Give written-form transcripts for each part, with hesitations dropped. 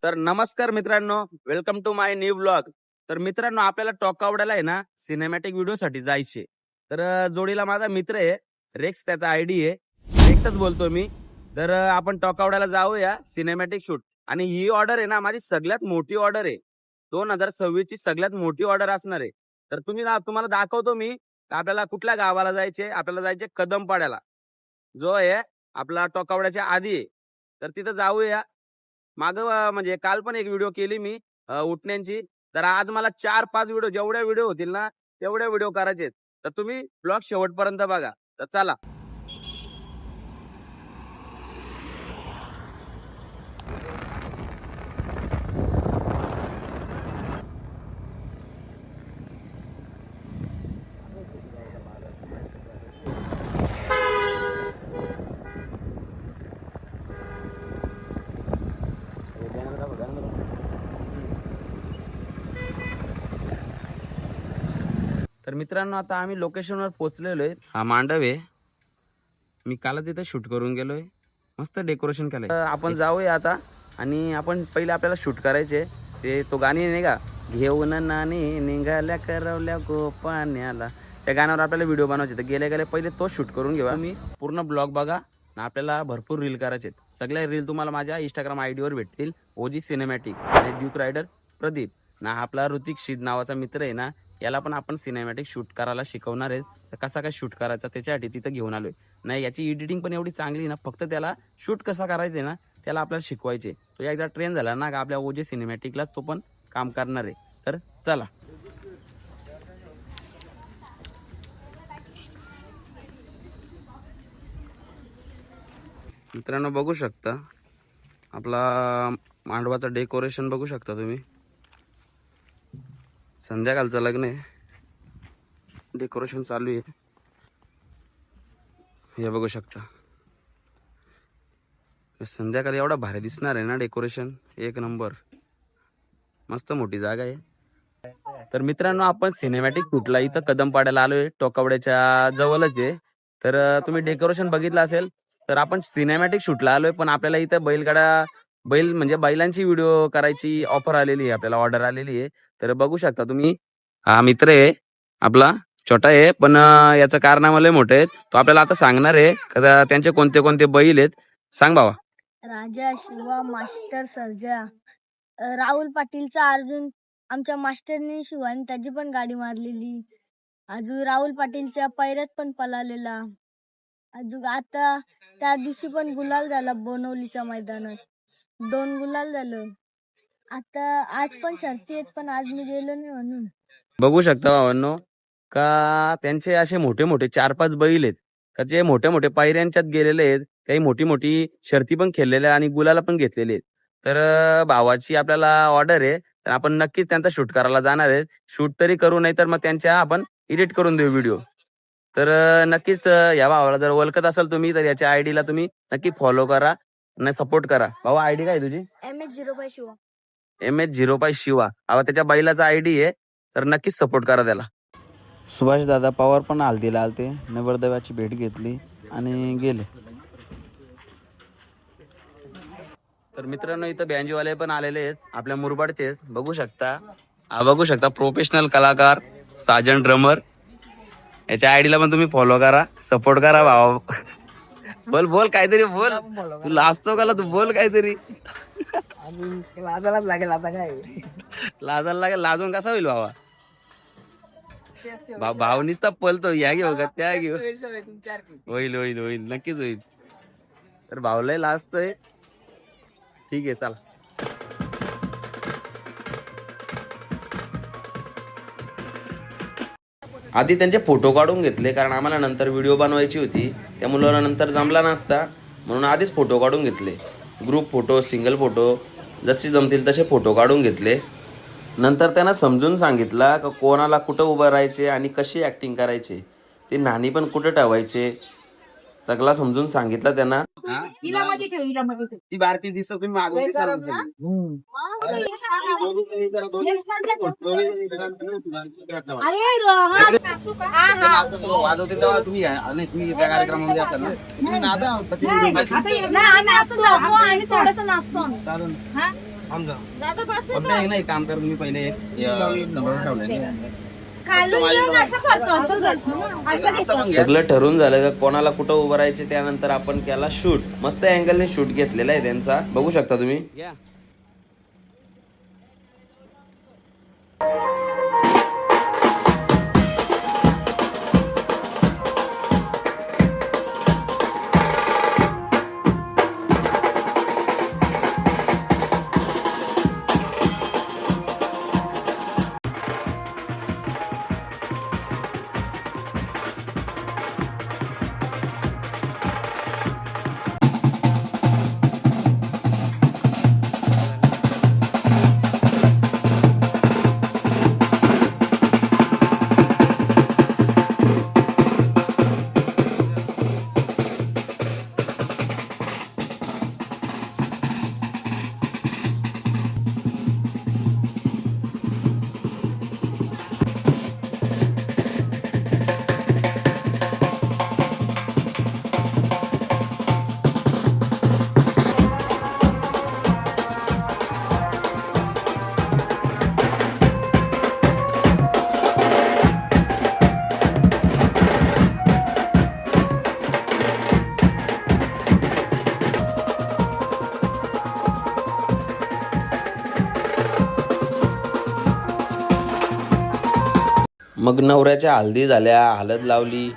तर नमस्कार मित्रांनो, welcome to my new blog. तर मित्रांनो, आपल्याला टॉकावड्याला आहे ना सिनेमॅटिक व्हिडिओ साठी जायचे. तर जोडीला माझा मित्र आहे रेक्स, त्याचा आयडी आहे रेक्सच बोलतो मी. तर आपण टॉकावड्याला जाऊया सिनेमॅटिक शूट. आणि ही ऑर्डर आहे ना माझी सगळ्यात मोठी ऑर्डर आहे. 2026 ची सगळ्यात मोठी ऑर्डर असणार आहे. तर तुम्हाला दाखवतो मी आपल्याला कुठल्या गावाला जायचे. आपल्याला जायचे कदमपाड्याला, जो आहे आपला टॉकावड्याच्या आधी आहे. तर तिथं जाऊया. म्हणजे काल पण एक व्हिडिओ केली मी उठण्यांची. तर आज मला 4-5 व्हिडिओ, जेवढ्या व्हिडिओ होतील ना तेवढ्या व्हिडिओ करायचे. तर तुम्ही ब्लॉग शेवटपर्यंत बघा. तर चला. तर मित्रांनो, आता आम्ही लोकेशनवर पोहोचलेलो आहे. हा मांडव आहे. मी कालच इथे शूट करून गेलोय. मस्त डेकोरेशन केलंय. आपण जाऊया आता. आणि आपण पहिले आपल्याला शूट करायचे ते तो गाणी नाही का, घेऊन नानी निघाल्या करवल्या गोपाण्याला, त्या गाण्यावर आपल्याला व्हिडिओ बनवायचे. तर गेल्या गेल्या पहिले तो शूट करून घेऊया. मी पूर्ण ब्लॉग बघा. आपल्याला भरपूर रील करायचे. सगळ्या रील तुम्हाला माझ्या इंस्टाग्राम आयडीवर भेटतील. ओजी सिनेमॅटिक आणि ड्यूक रायडर प्रदीप ना. आपला ऋतिक शिद नावाचा मित्र आहे ना, याला पण आपण सिनेमॅटिक शूट करायला शिकवणार आहे. तर कसा काय शूट करायचा त्याच्यासाठी तिथं घेऊन आलोय. नाही, याची एडिटिंग पण एवढी चांगली ना, फक्त त्याला शूट कसा करायचंय ना त्याला आपल्याला शिकवायचे. तो एकदा ट्रेन झाला ना का आपल्या ओजे सिनेमॅटिकला तो पण काम करणार आहे. तर चला. मित्रांनो, बघू शकता आपला मांडवाचं डेकोरेशन बघू शकता तुम्ही. संध्याकाळचं लग्न आहे, डेकोरेशन चालू आहे. हे बघू शकता. संध्याकाळी एवढा भारी दिसणार आहे ना डेकोरेशन, एक नंबर. मस्त मोठी जागा आहे. तर मित्रांनो, आपण सिनेमॅटिक शूटला इथं कदमपाड्याला आलोय, टोकावड्याच्या जवळच आहे. तर तुम्ही डेकोरेशन बघितलं असेल. तर आपण सिनेमॅटिक शूटला आलोय, पण आपल्याला इथं बैल म्हणजे बैलांची व्हिडिओ करायची ऑफर आलेली आहे, आपल्याला ऑर्डर आलेली आहे. तर बघू शकता तुम्ही. हा मित्र आहे आपला, छोटा आहे पण याचं कारनामा लय मोठे आहेत. तो आपल्याला आता सांगणार आहे का त्यांचे कोणते कोणते बैल आहेत. सांग बाबा. राजा, शिवा, मास्टर, सर्जा, राहुल पाटीलचा अर्जुन, आमच्या मास्टरनी शिवानी त्याची पण गाडी मारलेली. अजून राहुल पाटीलच्या पैऱ्यात पण पळालेला. अजून आता त्या दिवशी पण गुलाल झाला बोनवलीच्या मैदानात, 2 गुलाल झालं. आता आज पण शर्ती आहेत, पण आज मी गेलो नाही म्हणून. बघू शकता भावांनो का त्यांचे असे मोठे मोठे 4-5 बैल आहेत का जे मोठ्या मोठ्या पायऱ्यांच्यात गेलेले आहेत. काही मोठी मोठी शर्ती पण खेळलेल्या आणि गुलाला पण घेतलेले आहेत. तर भावाची आपल्याला ऑर्डर आहे. तर आपण नक्कीच त्यांचा शूट करायला जाणार आहे. शूट तरी करू, नाही तर मग त्यांच्या आपण एडिट करून देऊ व्हिडिओ. तर नक्कीच या भावाला जर ओळखत असाल तुम्ही तर याच्या आयडीला तुम्ही नक्की फॉलो करा आणि सपोर्ट करा. भाऊ, आयडी काय तुझी? MS05 शिवा. MS05 शिवा. त्याच्या बैलाचा आयडी आहे. तर नक्कीच सपोर्ट करा त्याला. सुभाष दादा पवार पण हल्दीला आलते, नवरदेवाची भेट घेतली आणि गेले. तर मित्रांनो, इथं बँजोवाले पण आलेले आहेत, आपल्या मुरबाडचे आहेत. बघू शकता प्रोफेशनल कलाकार साजन ड्रमर. याच्या आयडीला पण तुम्ही फॉलो करा, सपोर्ट करा भावा. बोल काहीतरी बोल. तू लाजतो का? तू बोल काहीतरी. लाजायलाच लागेल आता काय. लाजायला लागेल. लाजून कसा होईल भावा? भाव निसता पलतो, या घेऊ का त्या घेऊ. होईल नक्कीच होईल. तर भावलाही लाजतोय. ठीक आहे, चला. आधी त्यांचे फोटो काढून घेतले, कारण आम्हाला नंतर व्हिडिओ बनवायची होती. त्यामुळे नंतर जमला नसता, म्हणून आधीच फोटो काढून घेतले. ग्रुप फोटो, सिंगल फोटो, जसे जमतील तसे फोटो काढून घेतले. नंतर त्यांना समजून सांगितलं का कोणाला कुठं उभं राहायचे आणि कशी ॲक्टिंग करायचे, ते नाणी पण कुठं ठेवायचे. सगळा समजून सांगितलं त्यांना. ती भारती दिसत तुम्ही मागवली वाजवते तेव्हा तुम्ही नाही तुम्ही त्या कार्यक्रमामध्ये असाल ना तुम्ही नादा चालून नाही काम कर तुम्ही पहिले सगळं ठरवून झालं का कोणाला कुठं उभं राहायचे त्यानंतर आपण केला शूट. मस्त अँगलने शूट घेतलेला आहे त्यांचा, बघू शकता तुम्ही. मग नवऱ्याच्या हल्दी झाल्या, हळद लावली.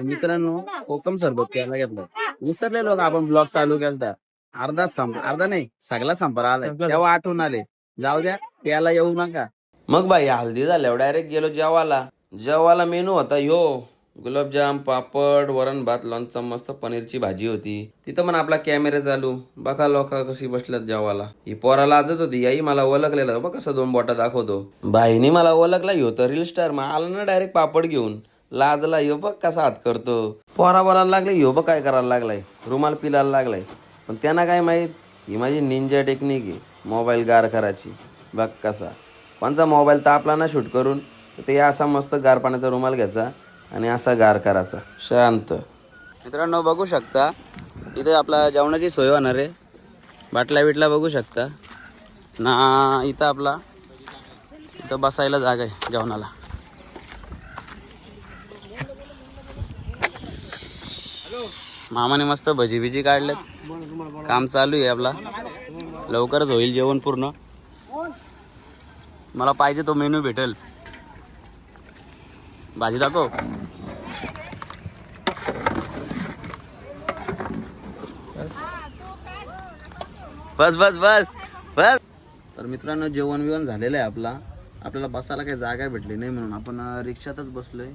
मित्रांनो कोकम सरबत प्यायला घेतलं विसरलेलो का आपण ब्लॉग चालू केलता अर्धा नाही सगळा संपर आलाय तेव्हा आठवून आले जाऊ द्या प्यायला येऊ नका. मग बाई हल्दी झाल्यावर डायरेक्ट गेलो जेवायला मेनू होता ह्यो गुलाबजाम, पापड, वरण भात, लोणचा, मस्त पनीरची भाजी होती. तिथं पण आपला कॅमेरा चालू. बघा लोक कशी बसल्यात जेवायला. ही पोराला आजत होती याही मला ओळखलेलं बघ कसं 2 बोटा दाखवतो. बाईनी मला ओळखला ह्यो तर रील स्टार मग आला ना डायरेक्ट पापड घेऊन. लाजला ह्यो बघ कसा हात करतो. पोरा बोलायला लागले ह्यो बघ काय करायला लागलाय, रुमाल पिलायला लागलाय. पण त्यांना काय माहित ही माझी निंजा टेक्निक आहे मोबाईल गार करायची. बघ कसा कोणचा मोबाईल तापला ना शूट करून ते असा मस्त गार पाण्याचा रुमाल घ्यायचा आणि असा गार करायचा शांत. मित्रांनो बघू शकता इथे आपला जेवणाची सोय होणार आहे. बाटल्या बिटल्या बघू शकता ना. इथं आपला इथं बसायला जागा आहे जेवणाला. मामाने मस्त भजी बिजी काढलेत. काम चालू आहे आपला. लवकरच होईल जेवण पूर्ण. मला पाहिजे तो मेनू भेटेल. भाजी दाखव. बस बस बस बस. तर मित्रांनो जेवण बिवण झालेलं आहे आपल्याला बसायला काही जागा भेटली नाही म्हणून आपण रिक्षातच बसलोय.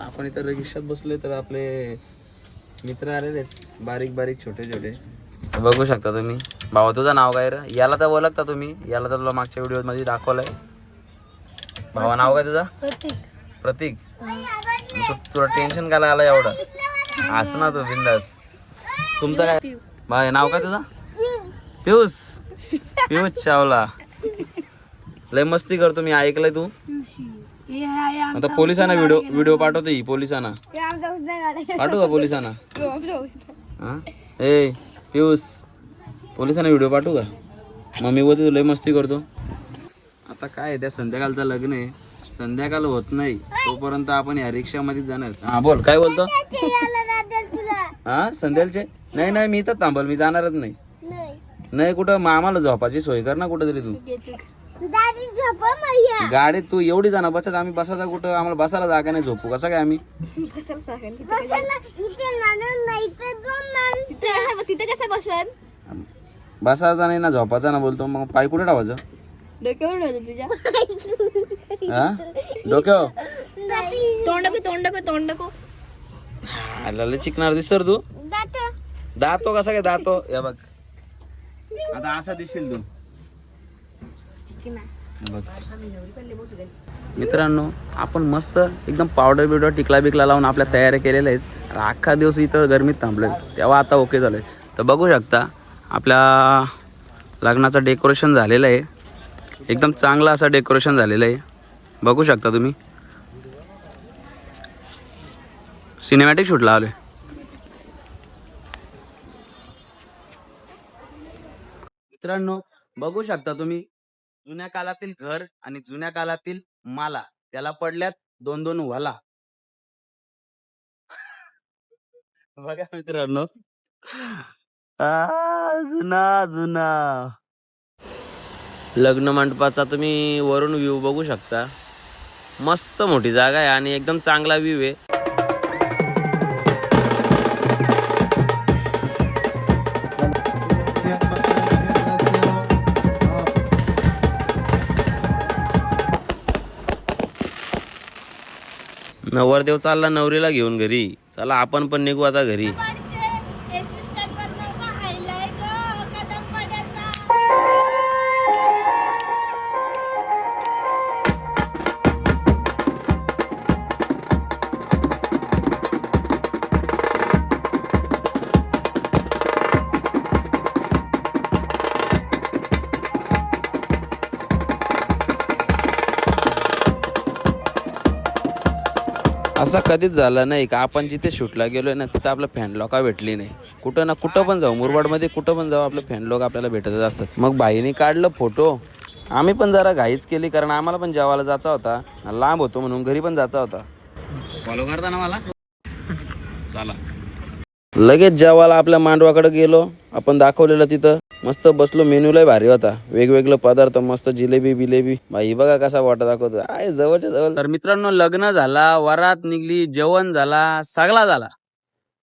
आपण इथं रिक्षात बसलोय तर आपले मित्र आलेले आहेत बारीक बारीक छोटे छोटे. बघू शकता तुम्ही. भावा तुझं नाव काय रे? याला तर ओळखता तुम्ही. याला तर तुला मागच्या व्हिडिओ मध्ये दाखवलंय. भावा नाव काय तुझा? प्रतीक. तुला टेन्शन काय आलं एवढं? असं ना तू बिंदास. तुमचं काय भाई नाव काय तुझं? पियुष. पियुष चावला. लय मस्ती करतो मी ऐकलंय तू. आता पोलिसांना व्हिडिओ पाठवतो ही पोलिसांना. पाठवू का पोलिसांना? ए पियुष पोलिसांना व्हिडिओ पाठवू का? मम्मी बोलते तू लय मस्ती करतो. आता काय त्या संध्याकाळचं लग्न आहे. संध्याकाळ होत नाही तोपर्यंत आपण या रिक्षामध्ये जाणार. हा बोल काय बोलतो? हा संध्याकाळचे नाही नाही मी इथं थांबल. मी जाणारच नाही. नाही कुठं मामाला झोपाची सोय कर ना कुठं तरी तू. गाडीत तू एवढी जाणार बसत आम्ही बसायचा कुठं? आम्हाला बसायला जागा नाही. झोपू कसं काय आम्ही? बसन बसायचा नाही ना झोपायचा ना बोलतो, मग पाय कुठे ठेवायचं? डोक्यावर होतं तुझ्या हा डोक्यावर? तोंडको लय चिकणार दिसर तू. दातो कसा काय दातो? या बघ आता असा दिसेल तू. बघ मित्रांनो, आपण मस्त एकदम पावडर बिवडर टिकला बिकला लावून आपल्या तयाऱ्या केलेल्या आहेत. अख्खा दिवस इथं गरमीत थांबलोय, तेव्हा आता ओके झालोय. तर बघू शकता आपल्या लग्नाचं डेकोरेशन झालेलं आहे. एकदम चांगलं असं डेकोरेशन झालेलं आहे, बघू शकता तुम्ही. सिनेमॅटिक शूट लावले. मित्रांनो बघू शकता तुम्ही, जुन्या काळातील घर आणि जुन्या काळातील माला, त्याला पडल्यात 2-2 वाला. बघा मित्रांनो, जुना जुना लग्न मंडपाचा तुम्ही वरून व्ह्यू बघू शकता. मस्त मोठी जागा आहे आणि एकदम चांगला व्ह्यू आहे. नवरदेव चालला नवरीला घेऊन घरी. चला आपण पण निघू आता घरी. असं कधीच झालं नाही का आपण जिथे शूटला गेलोय ना तिथं आपलं फॅन लोक भेटली नाही. कुठं ना कुठं पण जाऊ, मुरबाडमध्ये कुठं पण जाऊ, आपलं फॅन लोक आपल्याला भेटतच असतात. मग बाईने काढलं फोटो, आम्ही पण जरा घाईच केली कारण आम्हाला पण जेवायला जायचा होता, लांब होतो म्हणून घरी पण जायचा होता. फॉलो करता ना मला? चला लगेच जेवायला आपल्या मांडवाकडे गेलो. आपण दाखवलेलं तिथं मस्त बसलो. मेन्यू लय भारी होता, वेगवेगळे पदार्थ, मस्त जिलेबी बिलेबी. बाई बघा कसा वाटा दाखवतो, आहे जवळच्या जवळ. तर मित्रांनो, लग्न झाला, वरात निघली, जेवण झाला, सगळा झाला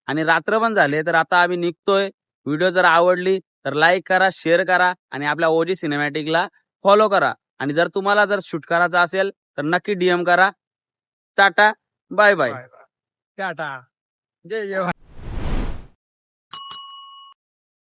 आणि रात्र पण झाले. तर आता आम्ही निघतोय. व्हिडिओ जर आवडली तर लाईक करा, शेअर करा आणि आपल्या ओजी सिनेमॅटिकला फॉलो करा. आणि जर तुम्हाला जर शूट करायचं असेल तर नक्की DM करा. Tata bye bye. टाटा जय जय.